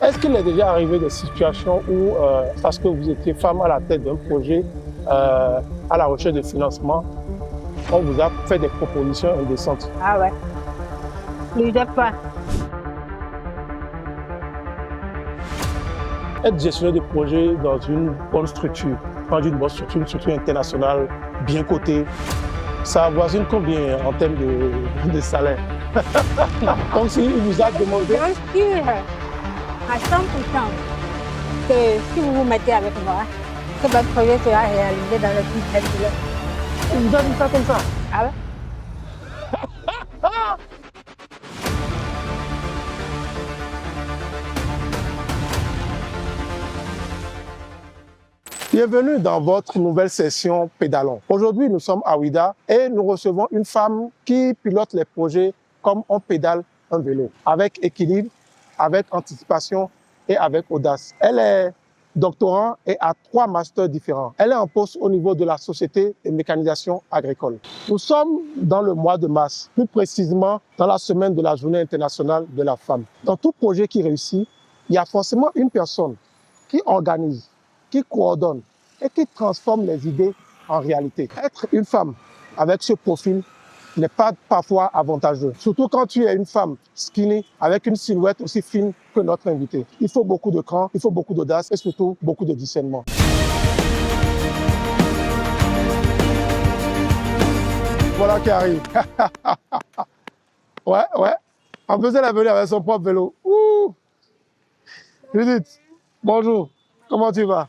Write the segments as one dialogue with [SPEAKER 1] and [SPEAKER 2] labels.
[SPEAKER 1] Est-ce qu'il est déjà arrivé des situations où, parce que vous étiez femme à la tête d'un projet, à la recherche de financement, on vous a fait des propositions indécentes?
[SPEAKER 2] Ah ouais. Plusieurs fois.
[SPEAKER 1] Être gestionnaire de projet dans une bonne structure, une structure internationale, bien cotée, ça avoisine combien en termes de salaire? Donc s'il vous a demandé...
[SPEAKER 2] Je suis sûre à 100% que si vous vous mettez avec moi, que votre projet sera réalisé dans le plus bref délai.
[SPEAKER 1] Il vous a dit ça comme ça?
[SPEAKER 2] Ah ouais?
[SPEAKER 1] Bienvenue dans votre nouvelle session Pédalons. Aujourd'hui, nous sommes à Ouidah et nous recevons une femme qui pilote les projets comme on pédale un vélo, avec équilibre, avec anticipation et avec audace. Elle est doctorant et a 3 masters différents. Elle est en poste au niveau de la Société de mécanisation agricole. Nous sommes dans le mois de mars, plus précisément dans la semaine de la Journée internationale de la femme. Dans tout projet qui réussit, il y a forcément une personne qui organise, qui coordonne et qui transforme les idées en réalité. Être une femme avec ce profil n'est pas parfois avantageux, surtout quand tu es une femme skinny avec une silhouette aussi fine que notre invitée. Il faut beaucoup de cran, il faut beaucoup d'audace et surtout beaucoup de discernement. Voilà qui arrive. Ouais. On faisait la venue avec son propre vélo. Ouh. Judith, bonjour. Comment tu vas?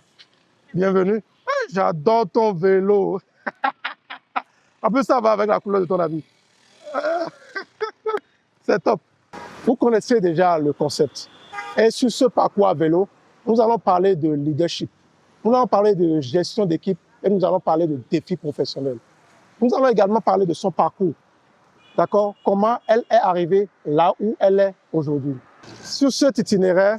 [SPEAKER 1] Bienvenue. J'adore ton vélo. En plus, ça va avec la couleur de ton habit. C'est top. Vous connaissez déjà le concept. Et sur ce parcours à vélo, nous allons parler de leadership. Nous allons parler de gestion d'équipe et nous allons parler de défis professionnels. Nous allons également parler de son parcours. D'accord? Comment elle est arrivée là où elle est aujourd'hui. Sur cet itinéraire,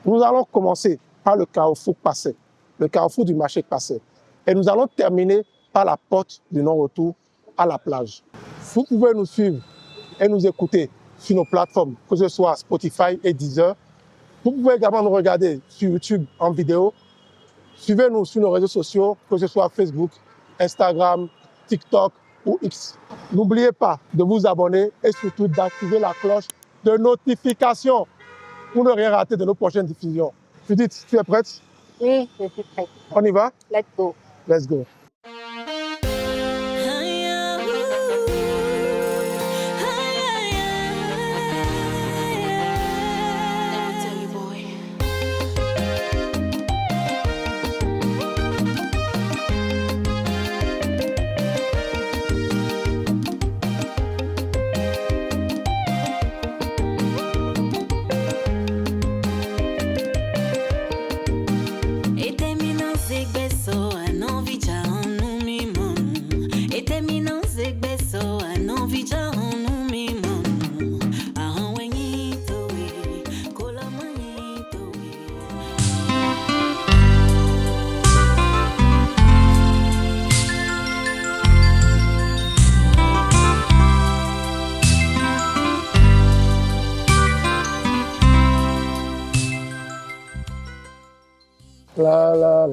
[SPEAKER 1] nous allons commencer par le carrefour passé, le carrefour du marché passé. Et nous allons terminer par la porte du non-retour à la plage. Vous pouvez nous suivre et nous écouter sur nos plateformes, que ce soit Spotify et Deezer. Vous pouvez également nous regarder sur YouTube en vidéo. Suivez-nous sur nos réseaux sociaux, que ce soit Facebook, Instagram, TikTok ou X. N'oubliez pas de vous abonner et surtout d'activer la cloche de notification pour ne rien rater de nos prochaines diffusions. Judith, tu es prête?
[SPEAKER 2] Oui, je suis prête.
[SPEAKER 1] On y va?
[SPEAKER 2] Let's go.
[SPEAKER 1] Let's go.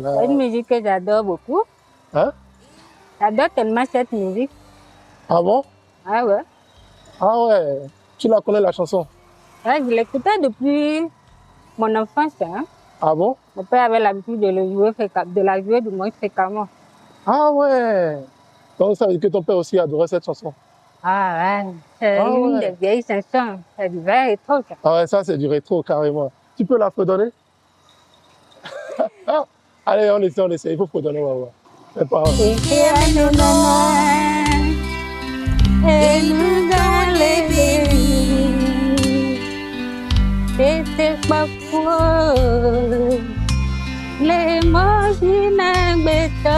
[SPEAKER 2] C'est une musique que j'adore beaucoup.
[SPEAKER 1] Hein?
[SPEAKER 2] J'adore tellement cette musique.
[SPEAKER 1] Ah bon?
[SPEAKER 2] Ah ouais.
[SPEAKER 1] Ah ouais. Tu la connais la chanson?
[SPEAKER 2] Ouais, je l'écoutais depuis mon enfance. Hein.
[SPEAKER 1] Ah bon?
[SPEAKER 2] Mon père avait l'habitude de la jouer du moins fréquemment.
[SPEAKER 1] Ah ouais. Donc ça veut dire que ton père aussi adorait cette chanson?
[SPEAKER 2] Ah ouais. C'est une des vieilles chansons. C'est du vrai rétro.
[SPEAKER 1] Ah ouais, ça c'est du rétro carrément. Tu peux la fredonner? Allez, on essaie. Il faut fredonner, on va voir. C'est pas grave.
[SPEAKER 2] Et nous dans les pays, c'était pas faux. Les mots inhabitants.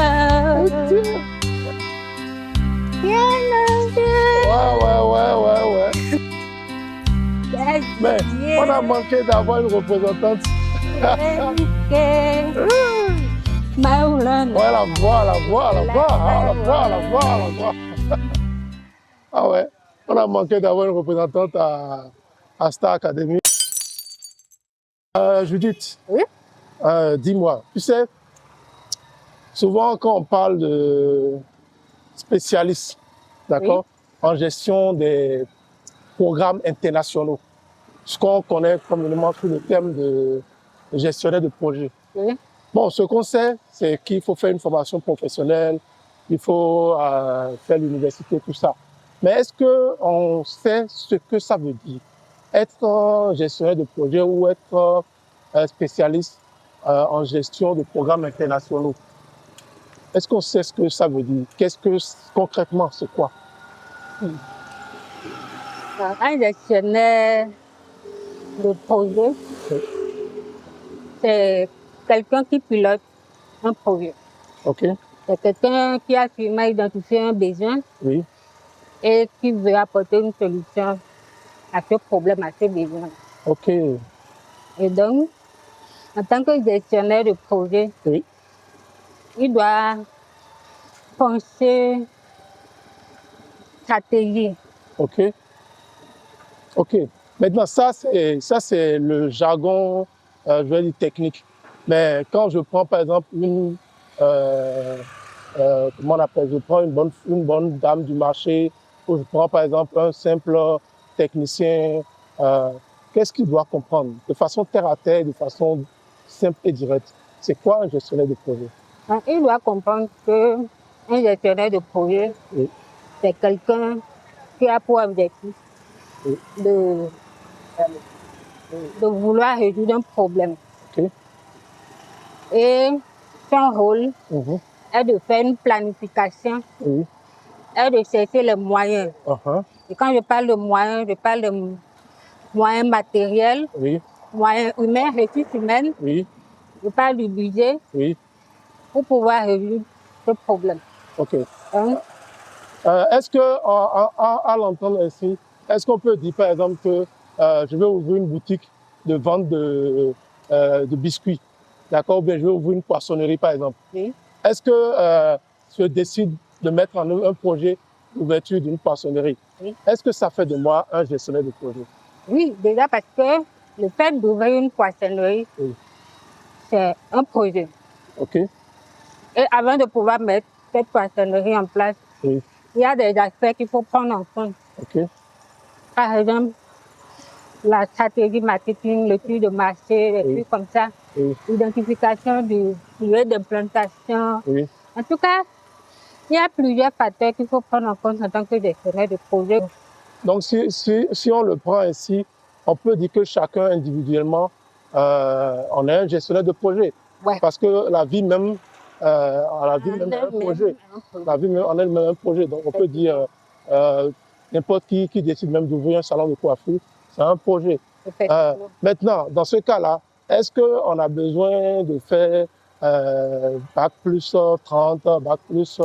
[SPEAKER 1] Ouais. Mais on a manqué d'avoir une représentante. Ouais, la voix. Ah ouais, on a manqué d'avoir une représentante à Star Academy. Judith,
[SPEAKER 2] Oui.
[SPEAKER 1] dis-moi, tu sais, souvent quand on parle de spécialistes, d'accord, en gestion des programmes internationaux, ce qu'on connaît communément sous le terme de gestionnaire de projet.
[SPEAKER 2] Oui.
[SPEAKER 1] Bon, ce qu'on sait, c'est qu'il faut faire une formation professionnelle, il faut faire l'université, tout ça. Mais est-ce qu'on sait ce que ça veut dire? Être gestionnaire de projet ou être spécialiste en gestion de programmes internationaux? Est-ce qu'on sait ce que ça veut dire? Qu'est-ce que concrètement, c'est quoi?
[SPEAKER 2] Un gestionnaire de projet, c'est quelqu'un qui pilote un projet.
[SPEAKER 1] OK.
[SPEAKER 2] C'est quelqu'un qui a sûrement identifié un besoin
[SPEAKER 1] Oui.
[SPEAKER 2] et qui veut apporter une solution à ce problème, à ce besoin.
[SPEAKER 1] OK.
[SPEAKER 2] Et donc, en tant que gestionnaire de projet,
[SPEAKER 1] Oui.
[SPEAKER 2] il doit penser stratégie.
[SPEAKER 1] OK. OK. Maintenant, ça, c'est le jargon, je vais dire technique. Mais quand je prends, par exemple, comment on appelle, je prends une bonne dame du marché, ou je prends, par exemple, un simple technicien, qu'est-ce qu'il doit comprendre? De façon terre à terre, de façon simple et directe. C'est quoi un gestionnaire de projet?
[SPEAKER 2] Donc, il doit comprendre qu'un gestionnaire de projet,
[SPEAKER 1] Oui.
[SPEAKER 2] c'est quelqu'un qui a pour objectif
[SPEAKER 1] Oui.
[SPEAKER 2] de vouloir résoudre un problème.
[SPEAKER 1] OK.
[SPEAKER 2] Et son rôle
[SPEAKER 1] Mhm.
[SPEAKER 2] est de faire une planification,
[SPEAKER 1] Oui.
[SPEAKER 2] est de chercher les moyens.
[SPEAKER 1] Uh-huh.
[SPEAKER 2] Et quand je parle de moyens, je parle de moyens matériels,
[SPEAKER 1] Oui.
[SPEAKER 2] moyens humains, ressources humaines,
[SPEAKER 1] Oui.
[SPEAKER 2] je parle du budget
[SPEAKER 1] Oui.
[SPEAKER 2] pour pouvoir résoudre ce problème.
[SPEAKER 1] OK.
[SPEAKER 2] Hein?
[SPEAKER 1] Est-ce que, à l'entendre ainsi, est-ce qu'on peut dire, par exemple, que je vais ouvrir une boutique de vente de biscuits, d'accord, ou bien je vais ouvrir une poissonnerie, par exemple.
[SPEAKER 2] Oui.
[SPEAKER 1] Est-ce que je décide de mettre en œuvre un projet d'ouverture d'une poissonnerie?
[SPEAKER 2] Oui.
[SPEAKER 1] Est-ce que ça fait de moi un gestionnaire de projet?
[SPEAKER 2] Oui, déjà parce que le fait d'ouvrir une poissonnerie,
[SPEAKER 1] Oui.
[SPEAKER 2] c'est un projet.
[SPEAKER 1] OK.
[SPEAKER 2] Et avant de pouvoir mettre cette poissonnerie en place,
[SPEAKER 1] Oui.
[SPEAKER 2] il y a des aspects qu'il faut prendre en compte.
[SPEAKER 1] OK.
[SPEAKER 2] Par exemple, la stratégie marketing, l'étude de marché, des
[SPEAKER 1] Oui.
[SPEAKER 2] trucs comme ça,
[SPEAKER 1] Oui.
[SPEAKER 2] l'identification du lieu d'implantation.
[SPEAKER 1] Oui.
[SPEAKER 2] En tout cas, il y a plusieurs facteurs qu'il faut prendre en compte en tant que gestionnaire de projet.
[SPEAKER 1] Donc, si on le prend ainsi, on peut dire que chacun individuellement, on est un gestionnaire de projet.
[SPEAKER 2] Ouais.
[SPEAKER 1] Parce que la vie même, est un projet. La vie même en elle-même est un projet. Donc, on peut dire, n'importe qui décide même d'ouvrir un salon de coiffure, c'est un projet. Maintenant, dans ce cas-là, est-ce qu'on a besoin de faire Bac plus 30, Bac plus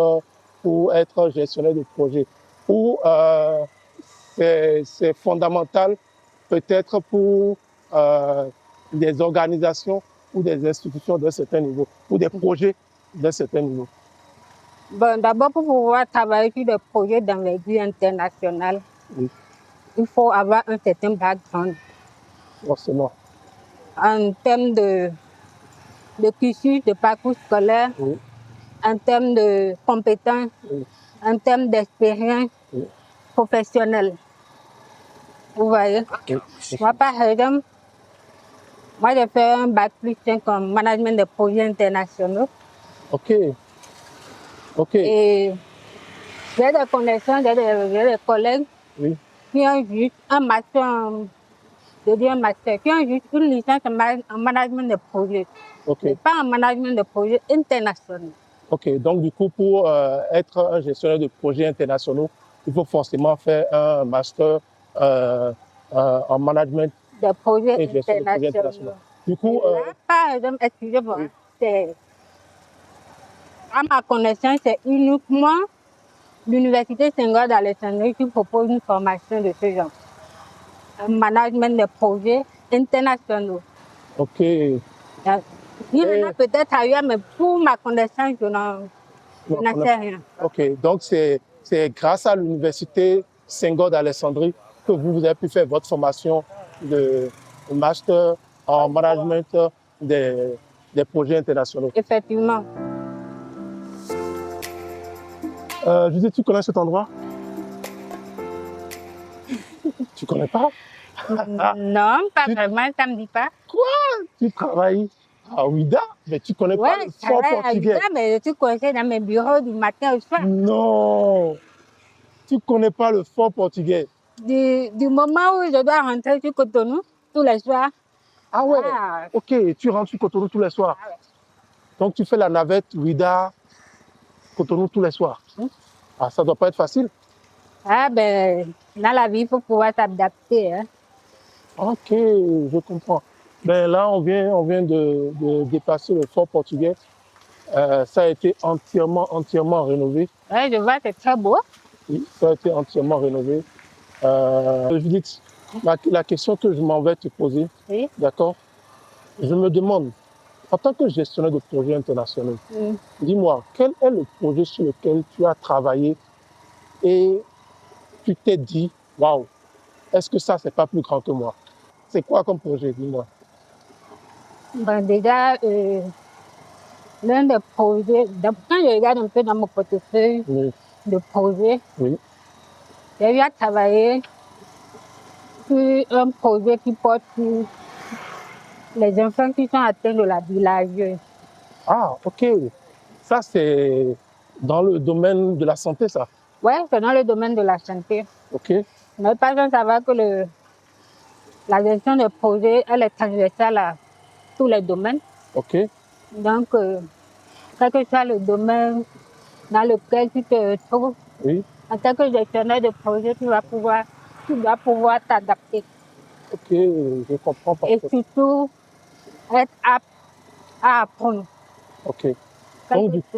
[SPEAKER 1] pour être gestionnaire de projet? Ou c'est fondamental peut-être pour des organisations ou des institutions d'un certain niveau, ou des projets d'un certain niveau?
[SPEAKER 2] Bon, d'abord, pour pouvoir travailler sur des projets d'envergure internationale,
[SPEAKER 1] Oui.
[SPEAKER 2] il faut avoir un certain background.
[SPEAKER 1] Forcément.
[SPEAKER 2] En termes de cursus, de parcours scolaire,
[SPEAKER 1] Oui.
[SPEAKER 2] en termes de compétences,
[SPEAKER 1] Oui.
[SPEAKER 2] en termes d'expérience professionnelle. Vous voyez?
[SPEAKER 1] Oui.
[SPEAKER 2] Moi, par exemple, j'ai fait un bac plus 5 en management des projets internationaux.
[SPEAKER 1] OK. OK.
[SPEAKER 2] Et j'ai des connaissances, j'ai des collègues qui ont juste un master, qui ont juste une licence en management de projets. Mais pas en management de projets internationaux.
[SPEAKER 1] OK. Donc, du coup, pour être un gestionnaire de projets internationaux, il faut forcément faire un master en management
[SPEAKER 2] des projets
[SPEAKER 1] et gestion de projets internationaux. Du coup,
[SPEAKER 2] là, par exemple, excusez-moi, à ma connaissance, c'est uniquement l'Université Senghor d'Alexandrie qui propose une formation de ce genre. Un management de projets internationaux.
[SPEAKER 1] OK.
[SPEAKER 2] Il y en a peut-être ailleurs, mais pour ma connaissance, je n'en sais rien.
[SPEAKER 1] OK. Donc, c'est grâce à l'Université Senghor d'Alexandrie que vous avez pu faire votre formation de master en management des projets internationaux.
[SPEAKER 2] Effectivement.
[SPEAKER 1] Judith, tu connais cet endroit? Tu connais pas?
[SPEAKER 2] Non, pas vraiment, ça me dit pas.
[SPEAKER 1] Quoi? Tu travailles à Ouida, mais tu connais pas le fort portugais?
[SPEAKER 2] Ouais, mais tu connais dans mes bureaux du matin au soir.
[SPEAKER 1] Non, tu connais pas le fort portugais.
[SPEAKER 2] Du moment où je dois rentrer sur Cotonou tous les soirs.
[SPEAKER 1] Ah ouais, ok, tu rentres sur Cotonou tous les soirs.
[SPEAKER 2] Ah ouais.
[SPEAKER 1] Donc tu fais la navette Ouida, Cotonou tous les soirs. Ah, ça doit pas être facile.
[SPEAKER 2] Ah ben, dans la vie, il faut pouvoir s'adapter. Hein.
[SPEAKER 1] Ok, je comprends. Ben là, on vient de dépasser le fort portugais. Ça a été entièrement rénové.
[SPEAKER 2] Ouais, je vois, c'est très beau.
[SPEAKER 1] Oui, ça a été entièrement rénové. Judith, la question que je m'en vais te poser,
[SPEAKER 2] Oui.
[SPEAKER 1] d'accord? Je me demande, en tant que gestionnaire de projets internationaux, dis-moi, quel est le projet sur lequel tu as travaillé et tu t'es dit, waouh, est-ce que ça, c'est pas plus grand que moi? C'est quoi comme projet, dis-moi?
[SPEAKER 2] Ben, déjà, l'un des projets, quand je regarde un peu dans mon portefeuille de projets, j'ai eu à travailler sur un projet qui porte sur les enfants qui sont atteints de la bilharziose.
[SPEAKER 1] Ah, ok. Ça, c'est dans le domaine de la santé, ça?
[SPEAKER 2] Oui, c'est dans le domaine de la santé.
[SPEAKER 1] Ok.
[SPEAKER 2] Mais pas sans savoir que la gestion de projet, elle est transversale à tous les domaines.
[SPEAKER 1] Ok.
[SPEAKER 2] Donc, quel que soit le domaine dans lequel tu te trouves, en tant que gestionnaire de projet, tu dois pouvoir t'adapter.
[SPEAKER 1] Ok, je comprends pas.
[SPEAKER 2] Et surtout, être apte à apprendre.
[SPEAKER 1] Ok.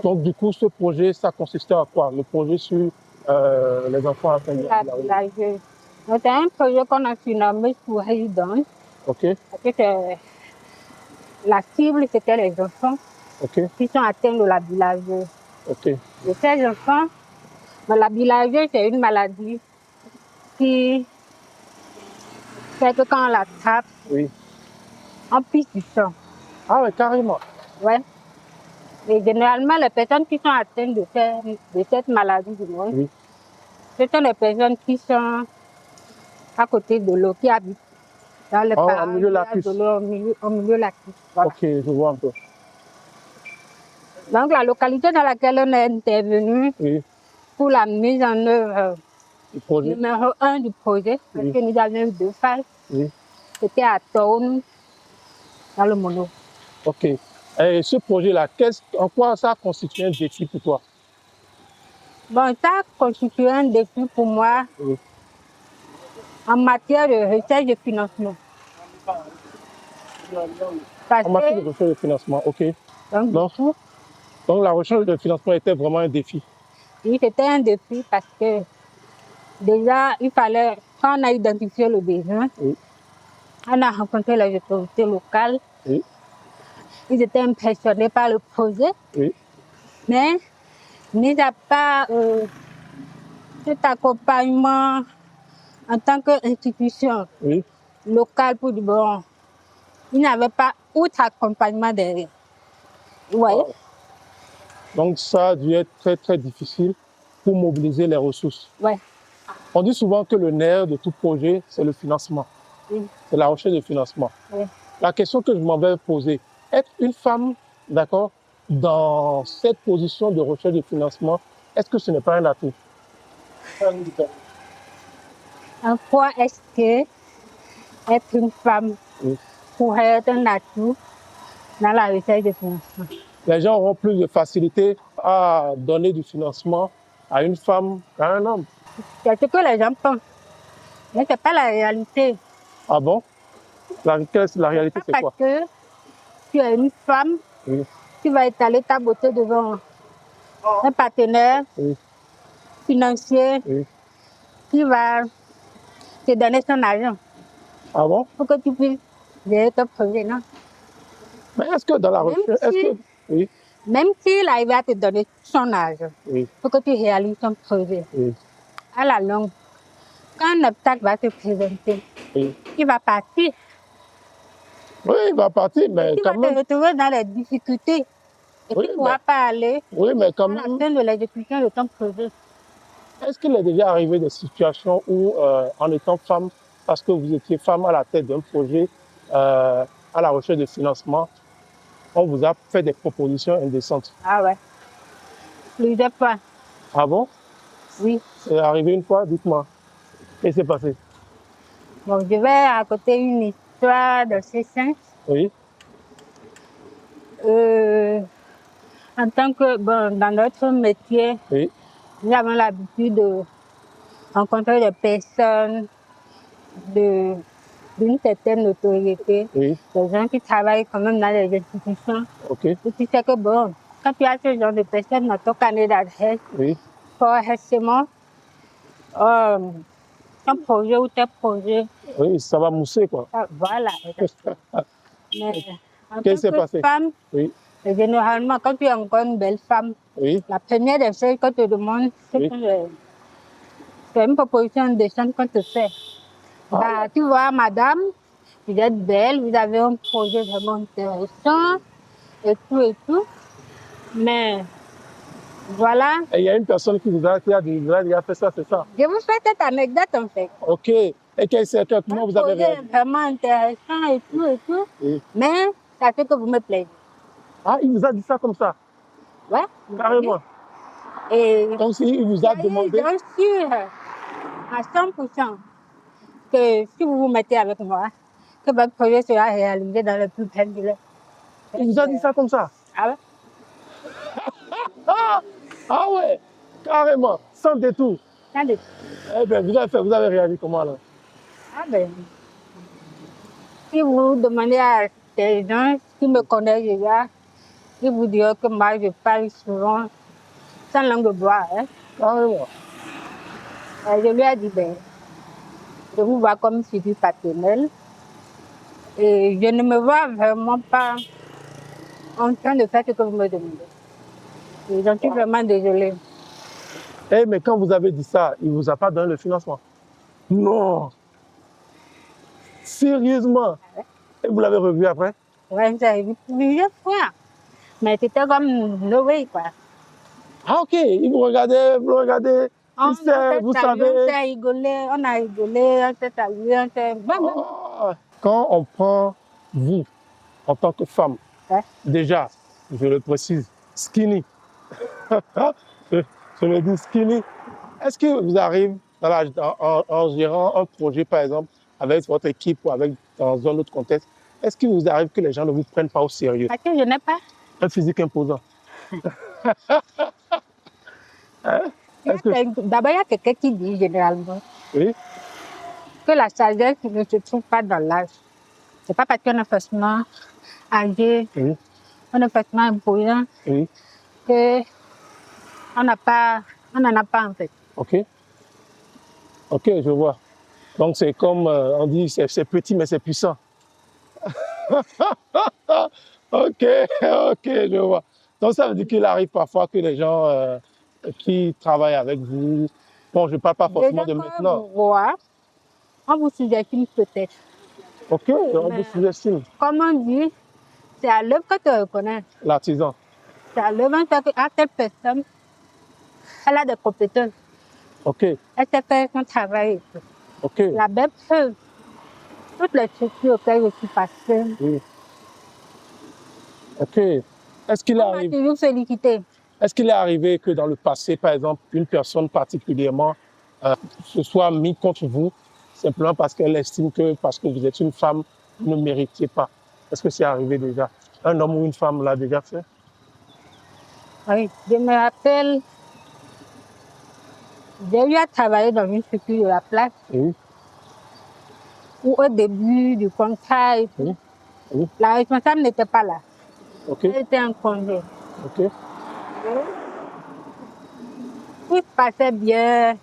[SPEAKER 1] Donc, du coup, ce projet, ça consistait à quoi? Le projet sur les enfants atteints de la bilharziose.
[SPEAKER 2] C'est un projet qu'on a surnommé sous résidence.
[SPEAKER 1] Ok.
[SPEAKER 2] Parce que la cible, c'était les enfants qui sont atteints de la bilharziose.
[SPEAKER 1] Ok.
[SPEAKER 2] Et ces enfants, la bilharziose, c'est une maladie qui fait que quand on l'attrape, on pisse du sang.
[SPEAKER 1] Ah ouais, carrément.
[SPEAKER 2] Ouais. Et généralement, les personnes qui sont atteintes de cette maladie du moins, ce sont les personnes qui sont à côté de l'eau, qui habitent dans le
[SPEAKER 1] au milieu lacus.
[SPEAKER 2] Au milieu lacus. Voilà.
[SPEAKER 1] Ok, je vois un peu.
[SPEAKER 2] Donc, la localité dans laquelle on est intervenu pour la mise en œuvre numéro 1 du projet, parce que nous avions eu 2 phases, c'était à Toun, dans le Mono.
[SPEAKER 1] Ok. Et ce projet-là, en quoi ça a constitué un défi pour toi?
[SPEAKER 2] Bon, ça a constitué un défi pour moi en matière de recherche de financement.
[SPEAKER 1] En matière de recherche de financement, ok. Donc la recherche de financement était vraiment un défi.
[SPEAKER 2] Oui, c'était un défi parce que déjà, il fallait, quand on a identifié le besoin, on a rencontré les autorités locales. Ils étaient impressionnés par le projet. Mais, mis à part cet accompagnement en tant qu'institution locale pour du bon, ils n'avaient pas autre accompagnement derrière. Vous voyez?
[SPEAKER 1] Donc ça a dû être très très difficile pour mobiliser les ressources. On dit souvent que le nerf de tout projet, c'est le financement. C'est la recherche de financement. La question que je m'en vais poser, être une femme, d'accord, dans cette position de recherche de financement, est-ce que ce n'est pas un atout?
[SPEAKER 2] En quoi est-ce que être une femme pourrait être un atout dans la recherche de financement?
[SPEAKER 1] Les gens auront plus de facilité à donner du financement à une femme qu'à un homme.
[SPEAKER 2] C'est ce que les gens pensent. Mais ce n'est pas la réalité.
[SPEAKER 1] Ah bon? La réalité, c'est quoi?
[SPEAKER 2] Parce que tu es une femme, tu vas étaler ta beauté devant un partenaire financier qui va te donner son argent.
[SPEAKER 1] Ah bon?
[SPEAKER 2] Pour que tu puisses gérer ton projet, non?
[SPEAKER 1] Mais est-ce que dans la recherche...
[SPEAKER 2] Même s'il arrive à te donner son argent pour que tu réalises ton projet, à la longue, quand un obstacle va se présenter, il va partir.
[SPEAKER 1] Oui, il va partir, mais
[SPEAKER 2] tu
[SPEAKER 1] quand
[SPEAKER 2] vas
[SPEAKER 1] même.
[SPEAKER 2] te retrouver dans les difficultés et
[SPEAKER 1] Oui,
[SPEAKER 2] tu ne pourras pas aller
[SPEAKER 1] oui, mais quand
[SPEAKER 2] à la
[SPEAKER 1] même.
[SPEAKER 2] fin de l'exécution de ton projet.
[SPEAKER 1] Est-ce qu'il est déjà arrivé des situations où, en étant femme, parce que vous étiez femme à la tête d'un projet, à la recherche de financement, on vous a fait des propositions indécentes?
[SPEAKER 2] Ah ouais, plusieurs fois,
[SPEAKER 1] Ah bon?
[SPEAKER 2] oui.
[SPEAKER 1] C'est arrivé une fois? Dites-moi. Qu'est-ce qui s'est passé?
[SPEAKER 2] Bon, je vais raconter une histoire de ces cinq.
[SPEAKER 1] Oui,
[SPEAKER 2] En tant que, bon, dans notre métier,
[SPEAKER 1] oui,
[SPEAKER 2] nous avons l'habitude de rencontrer des personnes d'une certaine notoriété,
[SPEAKER 1] oui,
[SPEAKER 2] des gens qui travaillent quand même dans les institutions.
[SPEAKER 1] ok,
[SPEAKER 2] Et tu sais que, bon, quand tu as ce genre de personnes dans ton carnet d'adresse,
[SPEAKER 1] oui,
[SPEAKER 2] forcément, ton projet ou tes projets,
[SPEAKER 1] oui, ça va mousser, quoi.
[SPEAKER 2] voilà, exactement. Mais en
[SPEAKER 1] Qu'est-ce qui
[SPEAKER 2] tant
[SPEAKER 1] s'est
[SPEAKER 2] que
[SPEAKER 1] passé?
[SPEAKER 2] femme,
[SPEAKER 1] Oui,
[SPEAKER 2] généralement, quand tu es encore une belle femme,
[SPEAKER 1] oui,
[SPEAKER 2] la première des choses qu'on te demande,
[SPEAKER 1] oui.
[SPEAKER 2] c'est une proposition de chambre qu'on te fait.
[SPEAKER 1] Ah,
[SPEAKER 2] Bah, tu vois, madame, vous êtes belle, vous avez un projet vraiment intéressant, et tout et tout. Mais voilà,
[SPEAKER 1] et il y a une personne qui vous a déjà fait ça, c'est ça?
[SPEAKER 2] je vous fais cette anecdote en fait.
[SPEAKER 1] Ok. Et comment
[SPEAKER 2] Un
[SPEAKER 1] vous avez
[SPEAKER 2] projet
[SPEAKER 1] réagi?
[SPEAKER 2] vraiment intéressant et tout et tout.
[SPEAKER 1] Oui.
[SPEAKER 2] Mais ça fait que vous me plaisez.
[SPEAKER 1] Ah, il vous a dit ça comme ça?
[SPEAKER 2] Ouais,
[SPEAKER 1] Carrément.
[SPEAKER 2] et
[SPEAKER 1] Donc, il vous a demandé.
[SPEAKER 2] je suis sûre à 100% que si vous vous mettez avec moi, que votre projet sera réalisé dans le plus bel délai.
[SPEAKER 1] Il vous a dit ça comme ça?
[SPEAKER 2] Ah ouais?
[SPEAKER 1] Ah, ah ouais, carrément, sans détour.
[SPEAKER 2] Attendez.
[SPEAKER 1] Eh bien, vous avez réagi comment là?
[SPEAKER 2] Ah ben, si vous demandez à des gens qui me connaissent déjà, ils vous diront que moi, je parle souvent sans langue de bois. Hein.
[SPEAKER 1] Carrément.
[SPEAKER 2] Je lui ai dit, ben, je vous vois comme suivi paternel et je ne me vois vraiment pas en train de faire ce que vous me demandez. Et j'en suis vraiment désolée.
[SPEAKER 1] Eh, mais quand vous avez dit ça, il ne vous a pas donné le financement? Non. Sérieusement? Et vous l'avez revu après?
[SPEAKER 2] Ouais, j'ai vu plusieurs fois. Mais c'était comme Noé, quoi.
[SPEAKER 1] Ah ok, il vous regardait, vous le regardez,
[SPEAKER 2] On
[SPEAKER 1] il sait, vous savez.
[SPEAKER 2] s'est rigolé, on a rigolé, on s'est salué, on s'est...
[SPEAKER 1] Ah, quand on prend vous, en tant que femme,
[SPEAKER 2] Ouais.
[SPEAKER 1] déjà, je le précise, skinny, je le dis skinny, est-ce que vous arrivez en gérant un projet, par exemple, avec votre équipe ou dans un autre contexte, est-ce qu'il vous arrive que les gens ne vous prennent pas au sérieux?
[SPEAKER 2] Parce que je n'ai pas.
[SPEAKER 1] Un physique imposant. Hein?
[SPEAKER 2] D'abord, il y a quelqu'un qui dit généralement
[SPEAKER 1] Oui,
[SPEAKER 2] que la sagesse ne se trouve pas dans l'âge. C'est pas parce qu'on est forcément âgé,
[SPEAKER 1] oui,
[SPEAKER 2] on est forcément imposant,
[SPEAKER 1] oui.
[SPEAKER 2] qu'on on n'en a pas en fait.
[SPEAKER 1] Ok, ok, je vois. Donc c'est comme on dit, c'est petit mais c'est puissant. Ok, ok, je vois. Donc ça veut dire qu'il arrive parfois que les gens qui travaillent avec vous, bon, je ne parle pas forcément de maintenant.
[SPEAKER 2] On vous sous-estime peut-être.
[SPEAKER 1] Ok, on vous sous-estime.
[SPEAKER 2] Comme on dit, c'est à l'œuvre que tu reconnais.
[SPEAKER 1] L'artisan.
[SPEAKER 2] C'est à l'œuvre que telle personne, elle a des compétences.
[SPEAKER 1] Ok,
[SPEAKER 2] Elle sait faire son travail.
[SPEAKER 1] ok.
[SPEAKER 2] La même chose, toutes les structures auxquelles je suis passée,
[SPEAKER 1] Oui. Ok.
[SPEAKER 2] on m'a toujours félicité.
[SPEAKER 1] Est-ce qu'il est arrivé que dans le passé, par exemple, une personne particulièrement se soit mise contre vous simplement parce qu'elle estime que parce que vous êtes une femme, vous ne méritiez pas? Est-ce que c'est arrivé déjà? Un homme ou une femme l'a déjà fait?
[SPEAKER 2] Oui, je me rappelle, j'ai eu à travailler dans une structure de la place
[SPEAKER 1] Oui.
[SPEAKER 2] où au début du contrat, et tout,
[SPEAKER 1] Oui. Oui.
[SPEAKER 2] la responsable n'était pas là.
[SPEAKER 1] Ok.
[SPEAKER 2] Elle était en congé.
[SPEAKER 1] Ok.
[SPEAKER 2] Tout se passait bien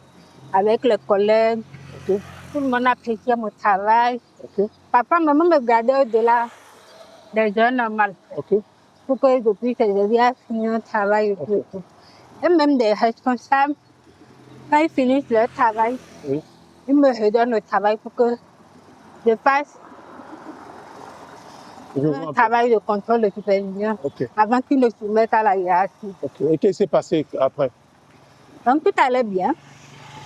[SPEAKER 2] avec les collègues.
[SPEAKER 1] Ok.
[SPEAKER 2] Tout le monde appréciait mon travail.
[SPEAKER 1] Ok.
[SPEAKER 2] Papa, maman me gardait au-delà des heures normales.
[SPEAKER 1] Ok.
[SPEAKER 2] Pour que je puisse aider à finir mon travail et tout.
[SPEAKER 1] Ok.
[SPEAKER 2] Et même des responsables, quand ils finissent leur travail,
[SPEAKER 1] Oui.
[SPEAKER 2] ils me redonnent le travail pour que je fasse Un travail de contrôle de supervision. Avant qu'ils ne soumettent à la hiérarchie.
[SPEAKER 1] Et qu'est-ce qui s'est passé après?
[SPEAKER 2] Donc tout allait bien.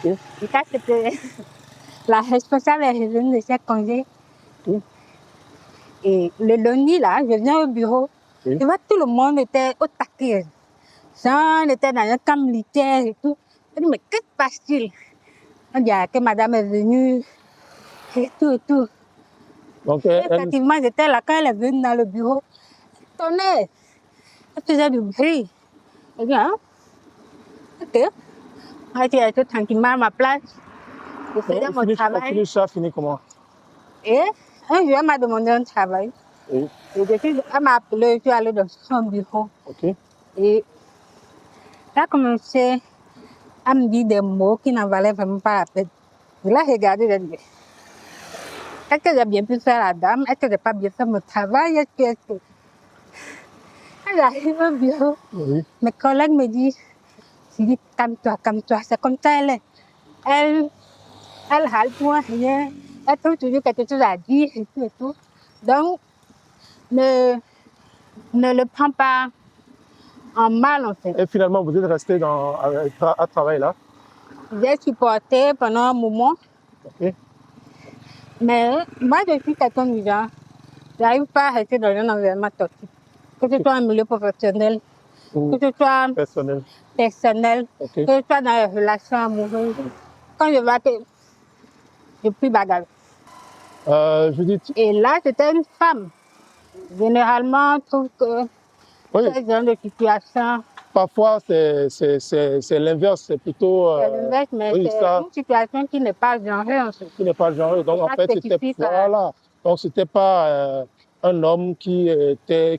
[SPEAKER 2] Et quand c'était la responsable est revenue de ses congés. Et le lundi, là, je viens au bureau. Je vois tout le monde était au taquet. On était dans un camp militaire et tout. Je dis, mais qu'est-ce qui se passe-t-il? On dit que madame est venue et tout et tout.
[SPEAKER 1] Donc,
[SPEAKER 2] effectivement, j'étais là quand elle est venue dans le bureau. Elle tonnait. Elle faisait du bruit. Je dis, hein? Ok. J'étais tout tranquillement à ma place. Je faisais mon travail.
[SPEAKER 1] Ça finit comment?
[SPEAKER 2] Et un jour, elle m'a demandé un travail. Et depuis, elle m'a appelé, je suis allée dans son bureau. Et elle a commencé à me dire des mots qui n'en valaient vraiment pas la peine. Je l'ai regardé, je dit, est-ce que j'ai bien pu faire la dame? Est-ce que je n'ai pas bien fait mon travail? Est-ce que... Quand j'arrive au bureau, mes collègues me disent, calme-toi, c'est comme ça elle est. Elle râle pour rien, elle trouve toujours quelque chose à dire et tout et tout. Donc, ne le prends pas en mal en fait.
[SPEAKER 1] Et finalement, vous êtes resté à travailler là?
[SPEAKER 2] J'ai supporté pendant un moment. Mais moi, je suis quelqu'un du genre, je n'arrive pas à rester dans un environnement toxique. Que ce soit un milieu professionnel, que ce soit personnel, que ce soit dans les relations amoureuses. Quand je vois que je suis bagarre. Et là, c'était une femme. Généralement, on trouve que ce genre de situation...
[SPEAKER 1] Parfois, c'est l'inverse, c'est plutôt...
[SPEAKER 2] c'est l'inverse, mais c'est une situation qui n'est pas genrée en fait.
[SPEAKER 1] Qui n'est pas genrée, donc en fait, c'était... Voilà. Donc, c'était pas un homme qui était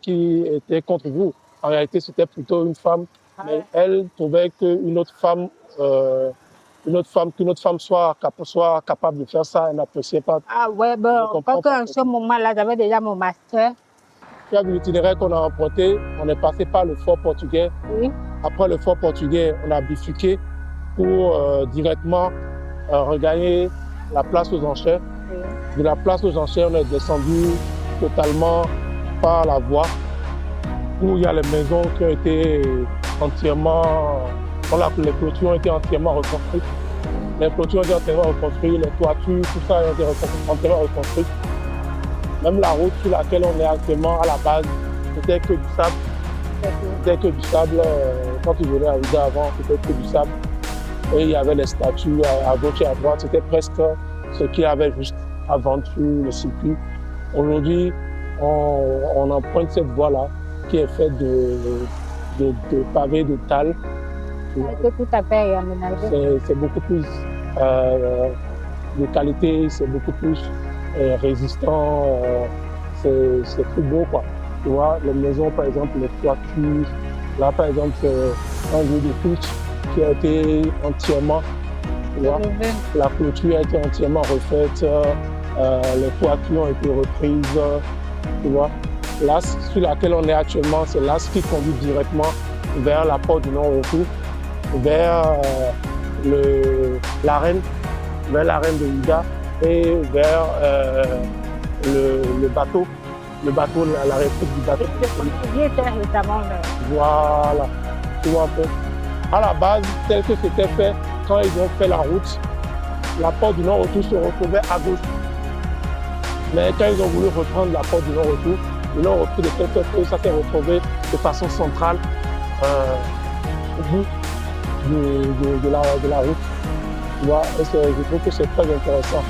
[SPEAKER 1] contre vous. En réalité, c'était plutôt une femme. Mais elle trouvait qu'une autre femme soit capable de faire ça, elle n'appréciait pas.
[SPEAKER 2] Ah ouais, bon, parce qu'en ce moment-là, j'avais déjà mon master.
[SPEAKER 1] Il y a l'itinéraire qu'on a emprunté, on est passé par le fort portugais. Après le fort portugais, on a bifurqué pour directement regagner la place aux enchères. De la place aux enchères, on est descendu totalement par la voie où il y a les maisons qui ont été entièrement... les clôtures ont été entièrement reconstruites. Les clôtures ont été entièrement reconstruites, les toitures, tout ça a été entièrement reconstruit. Même la route sur laquelle on est actuellement, à la base, c'était que du sable. C'était que du sable. Quand tu venais arriver avant, c'était que du sable. Et il y avait les statues à gauche et à droite. C'était presque ce qu'il y avait juste avant sur le circuit. Aujourd'hui, on emprunte cette voie-là qui est faite de pavés de tôle.
[SPEAKER 2] C'est tout à fait aménagé.
[SPEAKER 1] C'est beaucoup plus de qualité, c'est beaucoup plus résistant, c'est plus beau quoi. Tu vois, les maisons par exemple, les toitures, là par exemple c'est un lieu de culte qui a été entièrement, tu vois, la clôture a été entièrement refaite, les toitures ont été reprises, tu vois. L'as sur laquelle on est actuellement, c'est l'as qui conduit directement vers la porte du Nord-Retour, vers l'arène de Ouidah et vers le bateau, la réplique du bateau. Voilà, tu vois un peu. À la base, tel que c'était fait, quand ils ont fait la route, la porte du Nord-Retour se retrouvait à gauche. Mais quand ils ont voulu reprendre la porte du Nord-Retour, le Nord-Retour de telle sorte que ça s'est retrouvé de façon centrale au bout de la route. Tu vois, et je trouve que c'est très intéressant.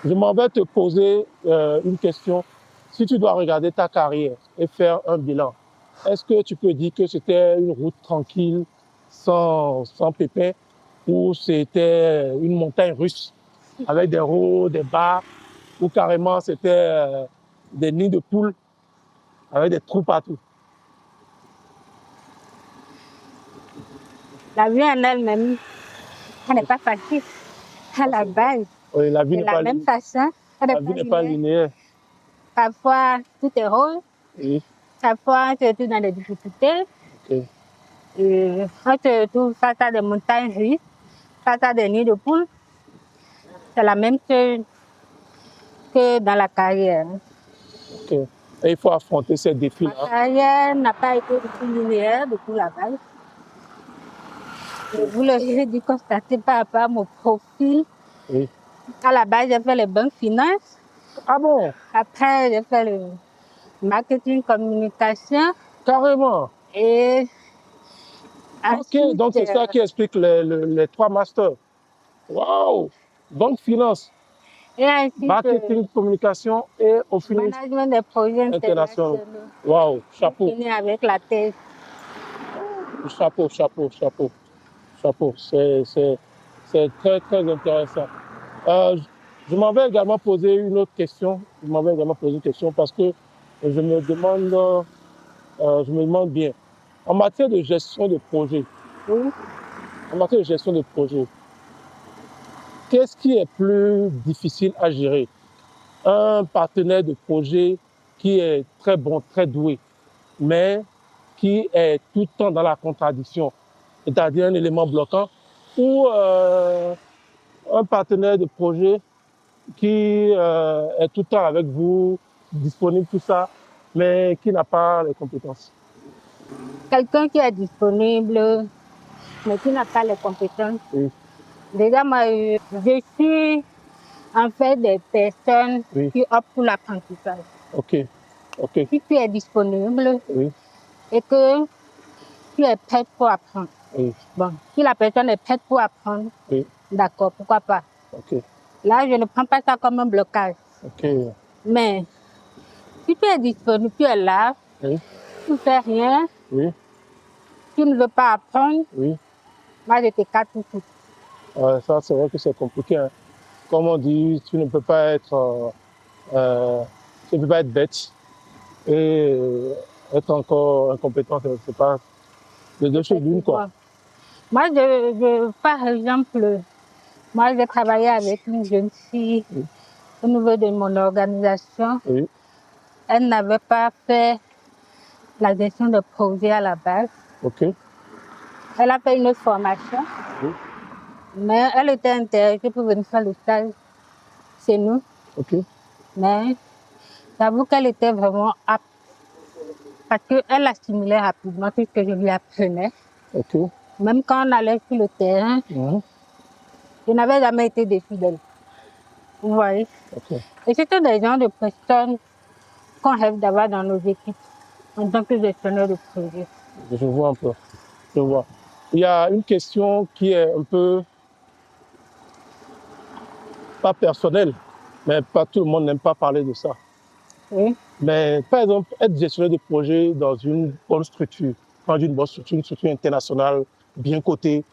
[SPEAKER 1] Je m'en vais te poser une question. Si tu dois regarder ta carrière et faire un bilan, est-ce que tu peux dire que c'était une route tranquille, sans pépin, ou c'était une montagne russe avec des hauts, des bas, ou carrément c'était des nids de poules avec des trous partout?
[SPEAKER 2] La vie en elle-même, elle n'est pas facile à la base.
[SPEAKER 1] Oui, la vie
[SPEAKER 2] n'est pas même façon.
[SPEAKER 1] La vie n'est pas linéaire.
[SPEAKER 2] Parfois, tout est rose.
[SPEAKER 1] Oui.
[SPEAKER 2] Parfois, tu es tout dans des difficultés.
[SPEAKER 1] Okay.
[SPEAKER 2] Et quand tu te retrouves face à des montagnes russes, face à des nids de poules, c'est la même chose que dans la carrière.
[SPEAKER 1] Ok. Et il faut affronter ces défis-là.
[SPEAKER 2] Ma carrière n'a pas été beaucoup linéaire depuis la base. Vous l'avez dû constater par rapport à mon profil.
[SPEAKER 1] Oui.
[SPEAKER 2] À la base, j'ai fait les banques finances.
[SPEAKER 1] Ah bon?
[SPEAKER 2] Après, j'ai fait le marketing communication.
[SPEAKER 1] Carrément.
[SPEAKER 2] Et
[SPEAKER 1] Ok,
[SPEAKER 2] ensuite,
[SPEAKER 1] donc c'est ça qui explique les 3 masters. Waouh! Banque, finance,
[SPEAKER 2] et ensuite,
[SPEAKER 1] marketing, communication et au final,
[SPEAKER 2] management des projets internationaux.
[SPEAKER 1] Waouh, chapeau.
[SPEAKER 2] Fini avec la thèse.
[SPEAKER 1] Chapeau, chapeau, chapeau, chapeau. C'est très, très intéressant. Je m'en vais également poser une autre question. Je m'en vais également poser une question parce que je me demande bien. En matière de gestion de projet,
[SPEAKER 2] Oui.
[SPEAKER 1] en matière de gestion de projet, qu'est-ce qui est plus difficile à gérer? Un partenaire de projet qui est très bon, très doué, mais qui est tout le temps dans la contradiction, c'est-à-dire un élément bloquant, ou un partenaire de projet qui est tout le temps avec vous, disponible, tout ça, mais qui n'a pas les compétences.
[SPEAKER 2] Quelqu'un qui est disponible, mais qui n'a pas les compétences.
[SPEAKER 1] Oui.
[SPEAKER 2] Déjà, moi, je suis en fait des personnes qui optent pour l'apprentissage.
[SPEAKER 1] Ok, ok.
[SPEAKER 2] Si tu es disponible et que tu es prête pour apprendre. Bon, si la personne est prête pour apprendre, d'accord, pourquoi pas.
[SPEAKER 1] Ok.
[SPEAKER 2] Là, je ne prends pas ça comme un blocage.
[SPEAKER 1] Ok.
[SPEAKER 2] Mais si tu es disponible, tu es là, tu ne fais rien, tu ne veux pas apprendre, moi je t'écarte tout de suite.
[SPEAKER 1] Ça, c'est vrai que c'est compliqué. Hein. Comme on dit, tu ne peux pas être bête et être encore incompétent. C'est pas les deux choses l'une, quoi.
[SPEAKER 2] Moi, par exemple, moi, j'ai travaillé avec une jeune fille au niveau de mon organisation. Elle n'avait pas fait la gestion de projet à la base. Elle a fait une autre formation, mais elle était intéressée pour venir faire le stage chez nous. Mais j'avoue qu'elle était vraiment apte parce qu'elle assimilait rapidement tout ce que je lui apprenais. Même quand on allait sur le terrain, je n'avais jamais été déçue d'elle. Vous voyez? Et c'était des gens de personnes qu'on rêve d'avoir dans nos équipes en tant que gestionnaire de projet.
[SPEAKER 1] Je vois un peu. Je vois. Il y a une question qui est un peu pas personnelle, mais pas tout le monde n'aime pas parler de ça. Mais par exemple, être gestionnaire de projet dans une bonne structure, une structure internationale, bien cotée,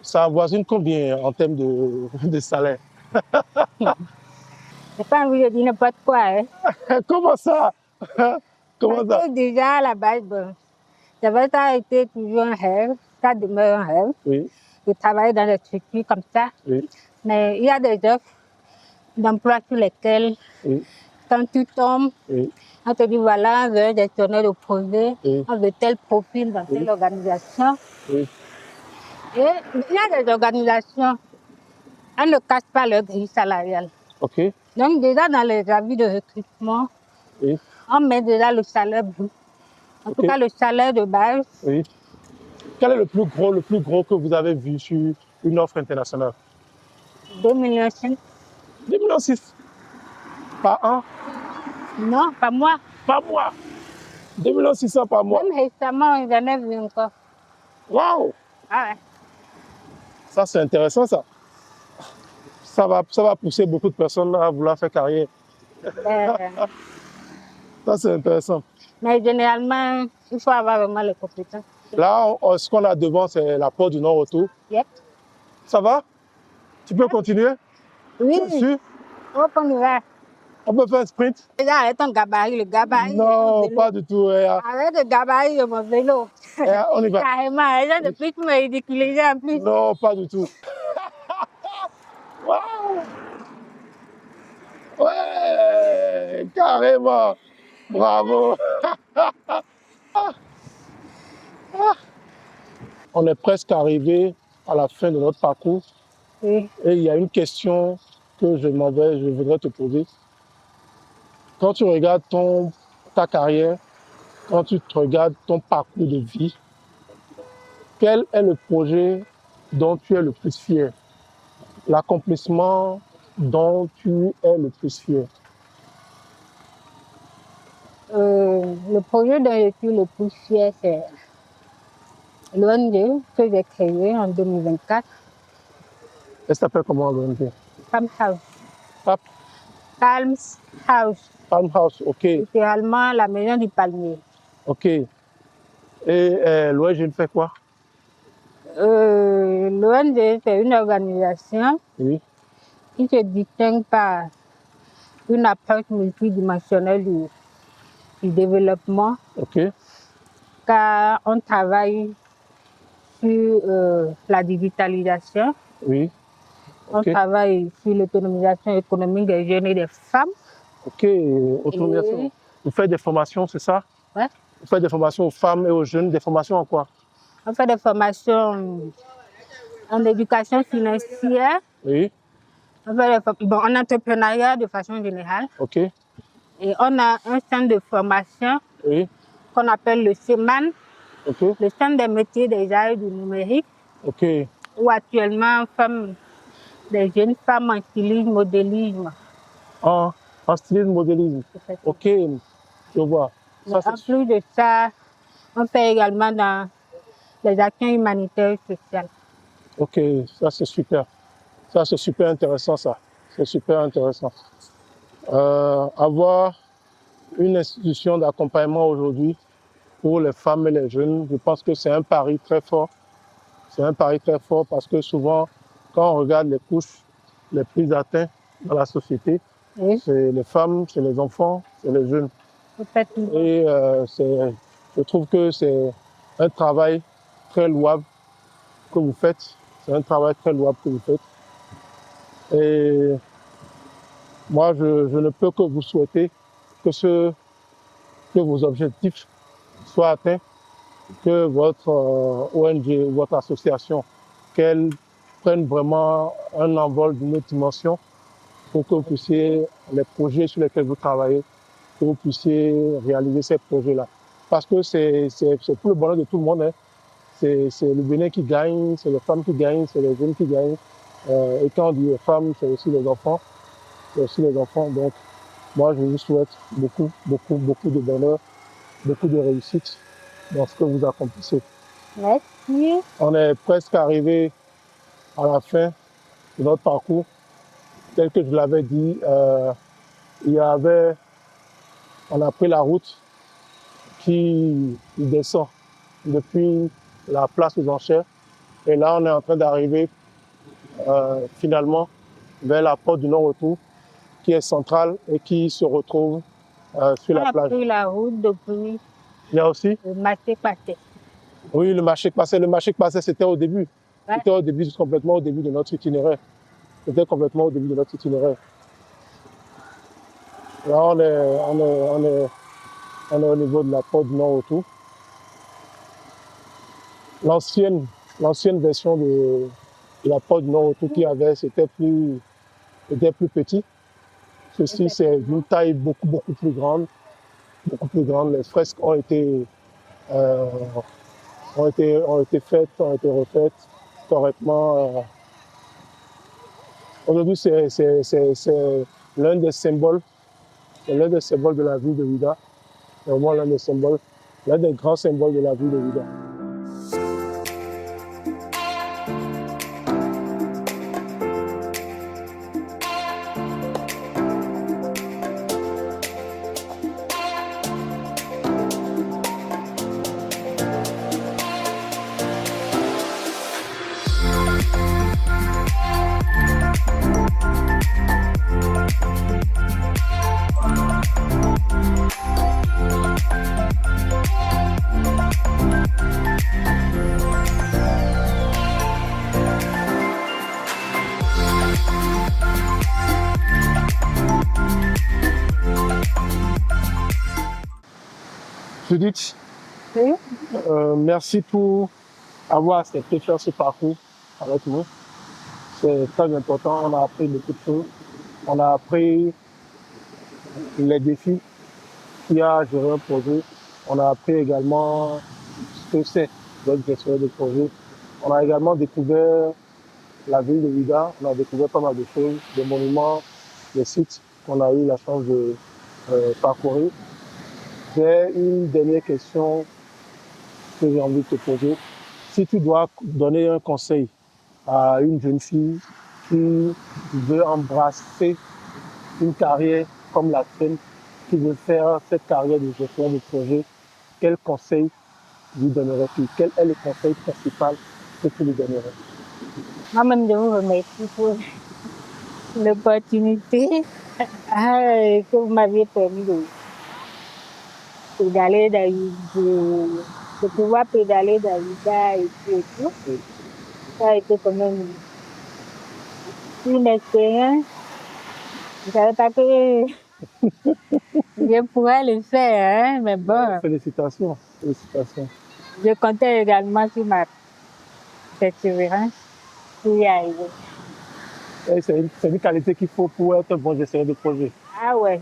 [SPEAKER 1] ça avoisine combien en termes de salaire?
[SPEAKER 2] J'ai pas envie de dire n'importe quoi. Hein.
[SPEAKER 1] Comment ça? Comment ça?
[SPEAKER 2] Déjà, à la base, ça a été toujours un rêve, ça demeure un rêve, de travailler dans des structures comme ça. Mais il y a des offres d'emploi sur lesquelles, quand tu tombes, on te dit voilà, on veut un gestionnaire de projet, on veut tel profil dans telle organisation. Et il y a des organisations, elles ne cachent pas leur grille salariale. Donc déjà dans les avis de recrutement, on met déjà le salaire brut. En tout cas, le salaire de base.
[SPEAKER 1] Quel est le plus gros que vous avez vu sur une offre internationale?
[SPEAKER 2] 2,5 millions.
[SPEAKER 1] 2,6 millions par an?
[SPEAKER 2] Non, pas moi.
[SPEAKER 1] Pas moi. 2,6 millions par mois.
[SPEAKER 2] Même récemment, j'en ai vu encore.
[SPEAKER 1] Waouh!
[SPEAKER 2] Ah ouais.
[SPEAKER 1] Ça, c'est intéressant, ça. Ça va pousser beaucoup de personnes à vouloir faire carrière. Ça, c'est intéressant.
[SPEAKER 2] Mais généralement, il faut avoir vraiment les compétences.
[SPEAKER 1] Là, ce qu'on a devant, c'est la porte du Nord-Retour. Ça va? Tu peux continuer?
[SPEAKER 2] Oui.
[SPEAKER 1] Tu es sûr?
[SPEAKER 2] On y va.
[SPEAKER 1] On peut faire un sprint?
[SPEAKER 2] Déjà, arrête ton gabarit, le gabarit.
[SPEAKER 1] Non, pas du tout.
[SPEAKER 2] Arrête le gabarit de mon vélo.
[SPEAKER 1] On y va.
[SPEAKER 2] Carrément, depuis que tu m'as ridiculisé en plus.
[SPEAKER 1] Non, pas du tout. Waouh! Ouais, carrément. Bravo. On est presque arrivé à la fin de notre parcours. Et il y a une question que je voudrais te poser. quand tu regardes ta carrière, quand tu te regardes ton parcours de vie, quel est le projet dont tu es le plus fier? L'accomplissement dont tu es le plus fier?
[SPEAKER 2] Le projet dont je suis le plus fier, c'est l'ONG que j'ai créé en 2024.
[SPEAKER 1] Elle s'appelle comment l'ONG?
[SPEAKER 2] Palm House.
[SPEAKER 1] Pap-
[SPEAKER 2] Palm House.
[SPEAKER 1] Palm House, ok.
[SPEAKER 2] Littéralement la maison du palmier.
[SPEAKER 1] Ok. Et l'ONG fait quoi?
[SPEAKER 2] L'ONG, c'est une organisation
[SPEAKER 1] Oui,
[SPEAKER 2] qui se distingue par une approche multidimensionnelle du développement,
[SPEAKER 1] ok.
[SPEAKER 2] car on travaille sur la digitalisation,
[SPEAKER 1] Oui,
[SPEAKER 2] on
[SPEAKER 1] ok.
[SPEAKER 2] travaille sur l'autonomisation économique des jeunes et des femmes.
[SPEAKER 1] Ok, autonomisation.
[SPEAKER 2] Et-
[SPEAKER 1] Vous faites des formations, c'est ça?
[SPEAKER 2] Ouais.
[SPEAKER 1] Vous faites des formations aux femmes et aux jeunes, des formations en quoi?
[SPEAKER 2] On fait des formations en éducation financière,
[SPEAKER 1] Oui,
[SPEAKER 2] on fait en entrepreneuriat de façon générale.
[SPEAKER 1] ok.
[SPEAKER 2] Et on a un centre de formation
[SPEAKER 1] Oui,
[SPEAKER 2] qu'on appelle le CEMAN,
[SPEAKER 1] ok.
[SPEAKER 2] le Centre des métiers des arts et du numérique,
[SPEAKER 1] Ok.
[SPEAKER 2] où actuellement on forme des jeunes femmes en stylisme, modélisme.
[SPEAKER 1] En stylisme, modélisme. Ok, je vois.
[SPEAKER 2] Mais
[SPEAKER 1] Ça,
[SPEAKER 2] en plus de ça, on fait également dans les actions humanitaires et sociales.
[SPEAKER 1] ok, ça c'est super. Ça c'est super intéressant ça. C'est super intéressant. Avoir une institution d'accompagnement aujourd'hui pour les femmes et les jeunes, je pense que c'est un pari très fort. C'est un pari très fort parce que souvent, quand on regarde les couches les plus atteintes dans la société,
[SPEAKER 2] Oui,
[SPEAKER 1] c'est les femmes, c'est les enfants, c'est les jeunes.
[SPEAKER 2] vous faites tout.
[SPEAKER 1] Et je trouve que c'est un travail très louable que vous faites. C'est un travail très louable que vous faites. Et moi, je ne peux que vous souhaiter que vos objectifs soient atteints, que votre ONG, votre association, qu'elle prenne vraiment un envol d'une autre dimension pour que vous puissiez, les projets sur lesquels vous travaillez, que vous puissiez réaliser ces projets-là. Parce que c'est pour le bonheur de tout le monde. Hein. C'est le Bénin qui gagne, c'est les femmes qui gagnent, c'est les jeunes qui gagnent. Et quand on dit les femmes, c'est aussi les enfants. C'est aussi les enfants. Donc, moi, je vous souhaite beaucoup, beaucoup, beaucoup de bonheur, beaucoup de réussite dans ce que vous accomplissez.
[SPEAKER 2] Merci.
[SPEAKER 1] On est presque arrivé à la fin de notre parcours. Tel que je l'avais dit, on a pris la route qui descend depuis la place aux enchères. Et là, on est en train d'arriver finalement vers la porte du non-retour qui est centrale et qui se retrouve sur la plage.
[SPEAKER 2] On a pris la route depuis
[SPEAKER 1] Il y a aussi
[SPEAKER 2] le marché Pathé.
[SPEAKER 1] oui, le marché passé. Le marché passé, c'était au début.
[SPEAKER 2] Ouais.
[SPEAKER 1] C'était au début, complètement au début de notre itinéraire. C'était complètement au début de notre itinéraire. Là, on est au niveau de la porte du non-retour. L'ancienne version de la porte du non-retour qu'il y avait, c'était plus petit. Ceci, c'est d'une taille beaucoup, beaucoup plus grande. Beaucoup plus grande. Les fresques ont été faites, ont été refaites correctement. Aujourd'hui, c'est l'un des symboles, de la ville de Ouidah. C'est vraiment l'un des grands symboles de la ville de Ouidah. Judith,
[SPEAKER 2] Oui.
[SPEAKER 1] merci pour avoir accepté de faire ce parcours avec nous. C'est très important. On a appris beaucoup de choses. On a appris les défis qu'il y a à gérer un projet. On a appris également ce que c'est d'être gestionnaire de projet. On a également découvert la ville de Ouidah, on a découvert pas mal de choses, des monuments, des sites qu'on a eu la chance de parcourir. J'ai une dernière question que j'ai envie de te poser. Si tu dois donner un conseil à une jeune fille qui veut embrasser une carrière comme la tienne, qui veut faire cette carrière de gestion de projet, quel conseil lui donnerais-tu? Quel est le conseil principal que tu lui donnerais?
[SPEAKER 2] Moi-même, je vous remercie pour l'opportunité que vous m'aviez permis de pédaler de pouvoir pédaler dans l'Ouidah et tout. Ça a été quand même une expérience. Je ne savais pas que je pourrais le faire, hein, mais bon.
[SPEAKER 1] Félicitations, félicitations.
[SPEAKER 2] Je comptais également sur ma persévérance pour y arriver.
[SPEAKER 1] C'est une qualité qu'il faut pour être un bon gestionnaire de projet.
[SPEAKER 2] Ah ouais.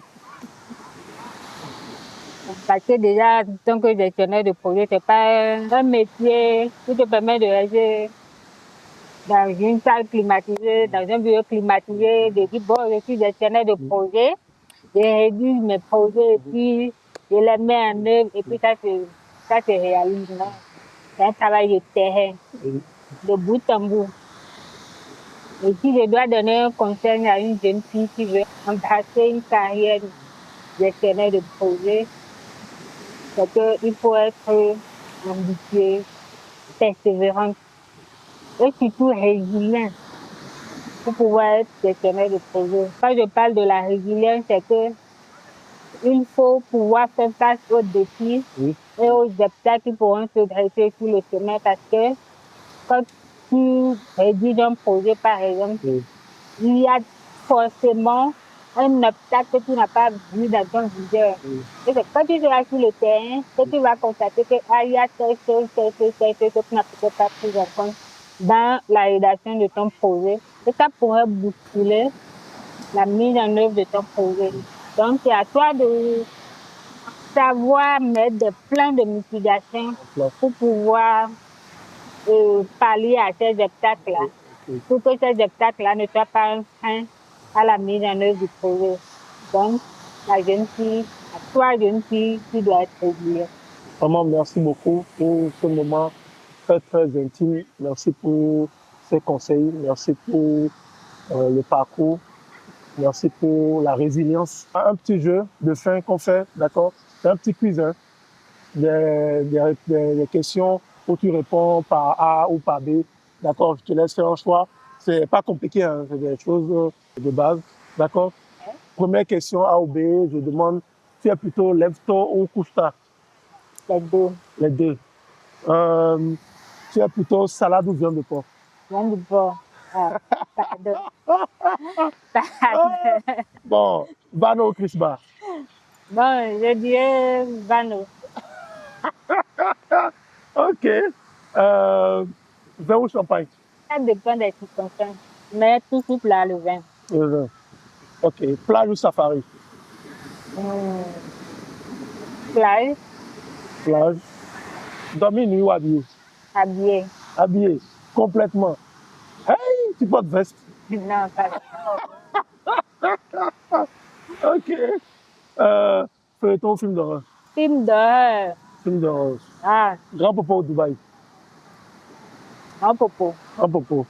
[SPEAKER 2] Parce que déjà, en tant que gestionnaire de projet, c'est pas un métier qui te permet de rester dans une salle climatisée, dans un bureau climatisé, de dire, bon, je suis gestionnaire de projet, je réduis mes projets et puis je les mets en œuvre et puis ça se réalise. Non? C'est un travail de terrain, de bout en bout. Et si je dois donner un conseil à une jeune fille qui veut embrasser une carrière de gestionnaire de projet, c'est qu'il faut être ambitieux, persévérant et surtout résilient pour pouvoir être gestionnaire de projet. Quand je parle de la résilience, c'est qu'il faut pouvoir faire face aux défis et aux obstacles qui pourront se dresser sur le chemin parce que quand tu rédiges un projet, par exemple, il y a forcément un obstacle que tu n'as pas vu dans ton viseur. Et c'est quand tu seras sur le terrain que tu vas constater qu'il y a telle chose que tu n'as peut-être pas pris en compte dans la rédaction de ton projet. Et ça pourrait bousculer la mise en œuvre de ton projet. Donc, c'est à toi de savoir mettre des plans de mitigation pour pouvoir pallier à ces obstacles-là. Pour que ces obstacles-là ne soient pas un frein à la mise en œuvre du projet. Donc, la jeune fille, à toi, jeune fille, tu dois être résiliente.
[SPEAKER 1] Vraiment, merci beaucoup pour ce moment très, très intime. Merci pour ces conseils. Merci pour le parcours. Merci pour la résilience. Un petit jeu de fin qu'on fait, d'accord? C'est un petit quiz, hein? Des questions où tu réponds par A ou par B. D'accord? Je te laisse faire un choix. C'est pas compliqué, hein? C'est des choses de base. D'accord? Première question, A ou B, je demande, tu es plutôt lève-tôt ou couche-tard?
[SPEAKER 2] Les deux.
[SPEAKER 1] Les deux. Tu es plutôt salade ou viande de porc?
[SPEAKER 2] Viande de porc. Ah, pardon.
[SPEAKER 1] Bon, Vano ou Chris Bar?
[SPEAKER 2] Bon, je dirais Vano.
[SPEAKER 1] Ok. Vin ou champagne?
[SPEAKER 2] Ça dépend des circonstances. Mais toujours plat le vin.
[SPEAKER 1] Le vin. Ok. Plage ou safari?
[SPEAKER 2] Plage.
[SPEAKER 1] Plage. Dormir nuit ou habillé?
[SPEAKER 2] Habillé.
[SPEAKER 1] Habillé. Complètement. Hey, tu portes veste?
[SPEAKER 2] Non, pas
[SPEAKER 1] Ok. Feuilleton ou film d'horreur?
[SPEAKER 2] film d'horreur.
[SPEAKER 1] Film d'horreur.
[SPEAKER 2] Ah,
[SPEAKER 1] Grand Popo ou Dubaï?
[SPEAKER 2] un popo.
[SPEAKER 1] Grand Popo.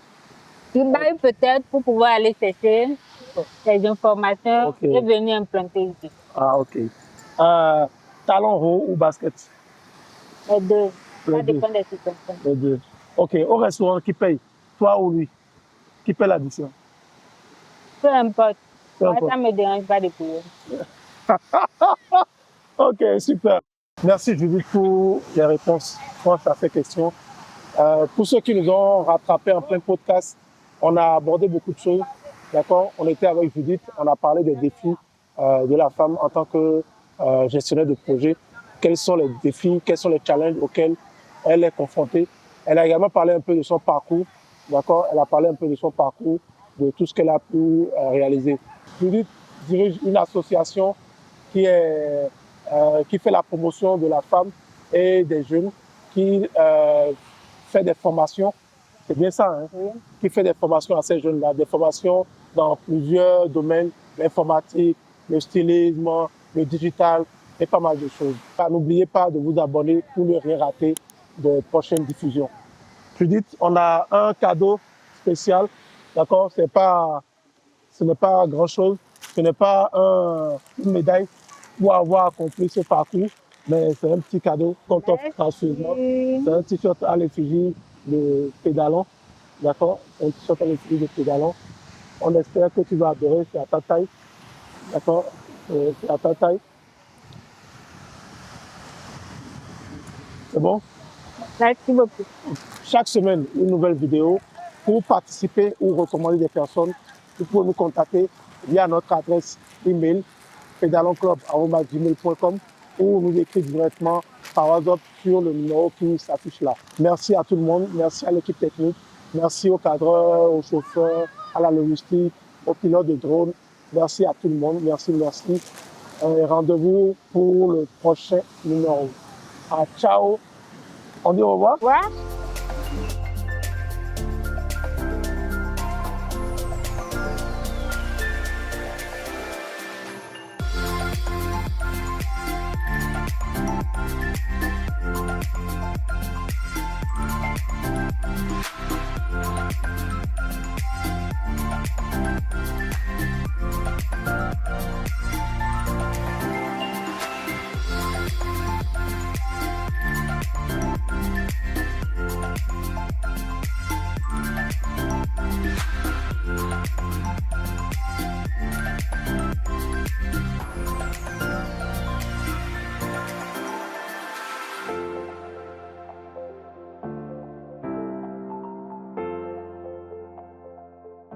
[SPEAKER 2] Dubaï peut-être pour pouvoir aller chercher des informations
[SPEAKER 1] Ok.
[SPEAKER 2] et venir implanter ici.
[SPEAKER 1] Ah, ok. Talon haut ou basket?
[SPEAKER 2] Les deux.
[SPEAKER 1] Les
[SPEAKER 2] Ça
[SPEAKER 1] deux.
[SPEAKER 2] dépend des circonstances.
[SPEAKER 1] Les deux. Ok. Au restaurant, qui paye? Toi ou lui? Qui paye l'addition?
[SPEAKER 2] Peu importe.
[SPEAKER 1] Peu
[SPEAKER 2] Moi,
[SPEAKER 1] importe.
[SPEAKER 2] ça ne me dérange pas de payer.
[SPEAKER 1] Ok, super. Merci Judith pour les réponses franches à ces questions. Pour ceux qui nous ont rattrapés en plein podcast, on a abordé beaucoup de choses. D'accord? On était avec Judith, on a parlé des défis de la femme en tant que gestionnaire de projet. Quels sont les défis, quels sont les challenges auxquels elle est confrontée. Elle a également parlé un peu de son parcours. D'accord? Elle a parlé un peu de son parcours, de tout ce qu'elle a pu réaliser. Judith dirige une association qui fait la promotion de la femme et des jeunes, qui fait des formations. C'est bien ça, hein?
[SPEAKER 2] Oui.
[SPEAKER 1] Qui fait des formations à ces jeunes-là, des formations dans plusieurs domaines, l'informatique, le stylisme, le digital et pas mal de choses. N'oubliez pas de vous abonner pour ne rien rater de prochaines diffusions. Judith, on a un cadeau spécial, d'accord? Ce n'est pas grand-chose, ce n'est pas une médaille pour avoir accompli ce parcours, mais c'est un petit cadeau qu'on t'offre gracieusement. C'est un t-shirt à l'effigie de Pédalon, d'accord? Un t-shirt à l'effigie de Pédalon. On espère que tu vas adorer, c'est à ta taille, d'accord? C'est à ta taille. C'est bon?
[SPEAKER 2] Merci beaucoup.
[SPEAKER 1] Chaque semaine, une nouvelle vidéo. Pour participer ou recommander des personnes, vous pouvez nous contacter via notre adresse email pedalonclub@gmail.com ou nous écrire directement par WhatsApp sur le numéro qui s'affiche là. Merci à tout le monde, merci à l'équipe technique, merci aux cadreurs, aux chauffeurs, à la logistique, aux pilotes de drone. Merci à tout le monde, merci. Rendez-vous pour le prochain numéro. Ciao. On dit au revoir.
[SPEAKER 2] Au revoir.